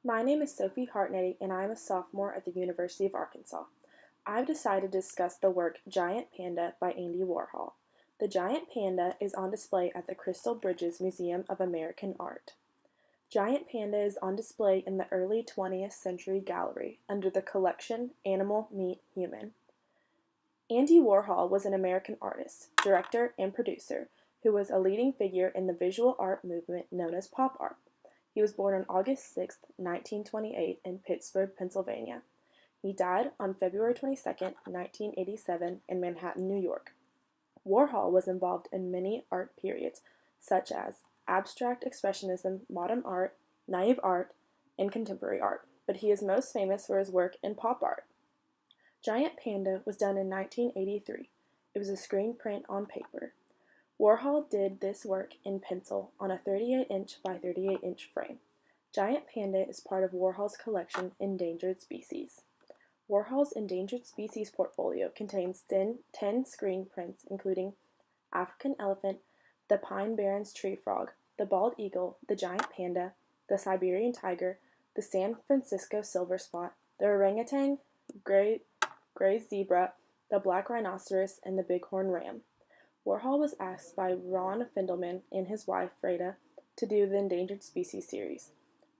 My name is Sophie Hartnett, and I am a sophomore at the University of Arkansas. I've decided to discuss the work Giant Panda by Andy Warhol. The giant panda is on display at the Crystal Bridges Museum of American Art. Giant Panda is on display in the early 20th century gallery under the collection Animal Meet Human. Andy Warhol was an American artist, director, and producer who was a leading figure in the visual art movement known as pop art. He was born on August 6, 1928 in Pittsburgh, Pennsylvania. He died on February 22, 1987 in Manhattan, New York. Warhol was involved in many art periods, such as abstract expressionism, modern art, naive art, and contemporary art, but he is most famous for his work in pop art. Giant Panda was done in 1983. It was a screen print on paper. Warhol did this work in pencil on a 38-inch by 38-inch frame. Giant Panda is part of Warhol's collection Endangered Species. Warhol's Endangered Species portfolio contains 10 screen prints including African elephant, the pine barrens tree frog, the bald eagle, the giant panda, the Siberian tiger, the San Francisco silver spot, the orangutan, gray zebra, the black rhinoceros, and the bighorn ram. Warhol was asked by Ron Findelman and his wife, Freda, to do the Endangered Species series.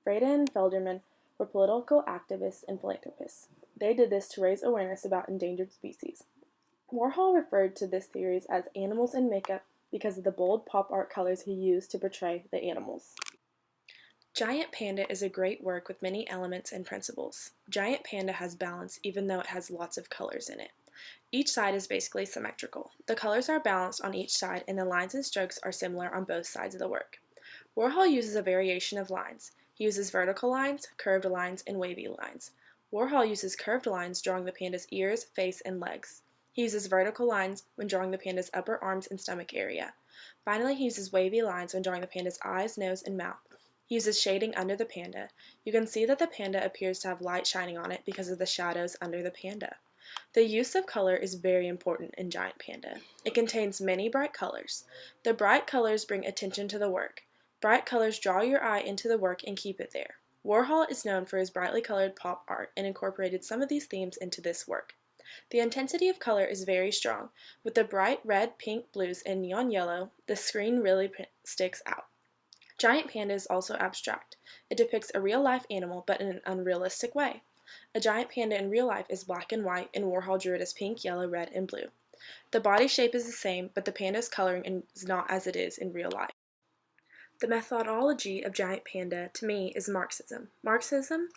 Freda and Felderman were political activists and philanthropists. They did this to raise awareness about endangered species. Warhol referred to this series as Animals in Makeup because of the bold pop art colors he used to portray the animals. Giant Panda is a great work with many elements and principles. Giant Panda has balance even though it has lots of colors in it. Each side is basically symmetrical. The colors are balanced on each side and the lines and strokes are similar on both sides of the work. Warhol uses a variation of lines. He uses vertical lines, curved lines, and wavy lines. Warhol uses curved lines drawing the panda's ears, face, and legs. He uses vertical lines when drawing the panda's upper arms and stomach area. Finally, he uses wavy lines when drawing the panda's eyes, nose, and mouth. He uses shading under the panda. You can see that the panda appears to have light shining on it because of the shadows under the panda. The use of color is very important in Giant Panda. It contains many bright colors. The bright colors bring attention to the work. Bright colors draw your eye into the work and keep it there. Warhol is known for his brightly colored pop art and incorporated some of these themes into this work. The intensity of color is very strong. With the bright red, pink, blues, and neon yellow, the screen really sticks out. Giant Panda is also abstract. It depicts a real-life animal but in an unrealistic way. A giant panda in real life is black and white, and Warhol drew it as pink, yellow, red, and blue. The body shape is the same, but the panda's coloring is not as it is in real life. The methodology of Giant Panda, to me, is Marxism. Marxism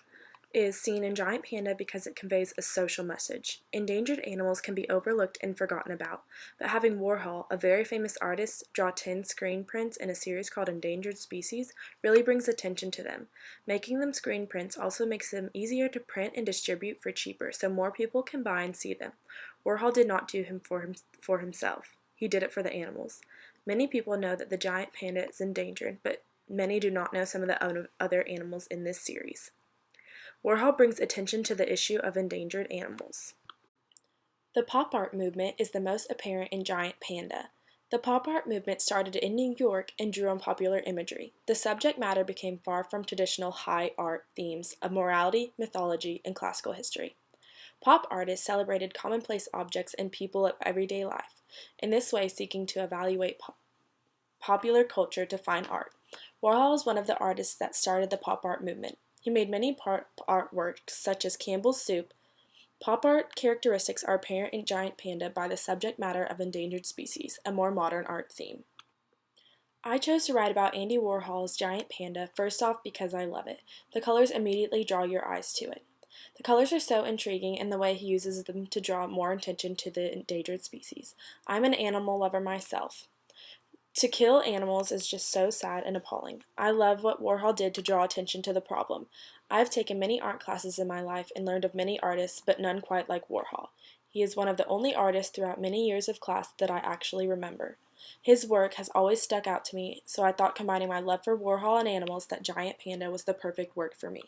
is seen in Giant Panda because it conveys a social message. Endangered animals can be overlooked and forgotten about, but having Warhol, a very famous artist, draw 10 screen prints in a series called Endangered Species really brings attention to them. Making them screen prints also makes them easier to print and distribute for cheaper, so more people can buy and see them. Warhol did not do him for himself. He did it for the animals. Many people know that the giant panda is endangered, but many do not know some of the other animals in this series. Warhol brings attention to the issue of endangered animals. The pop art movement is the most apparent in Giant Panda. The pop art movement started in New York and drew on popular imagery. The subject matter became far from traditional high art themes of morality, mythology, and classical history. Pop artists celebrated commonplace objects and people of everyday life, in this way seeking to evaluate popular culture to find art. Warhol is one of the artists that started the pop art movement. He made many pop art works, such as Campbell's Soup. Pop art characteristics are apparent in Giant Panda by the subject matter of endangered species, a more modern art theme. I chose to write about Andy Warhol's Giant Panda first off because I love it. The colors immediately draw your eyes to it. The colors are so intriguing in the way he uses them to draw more attention to the endangered species. I'm an animal lover myself. To kill animals is just so sad and appalling. I love what Warhol did to draw attention to the problem. I have taken many art classes in my life and learned of many artists, but none quite like Warhol. He is one of the only artists throughout many years of class that I actually remember. His work has always stuck out to me, so I thought combining my love for Warhol and animals that Giant Panda was the perfect work for me.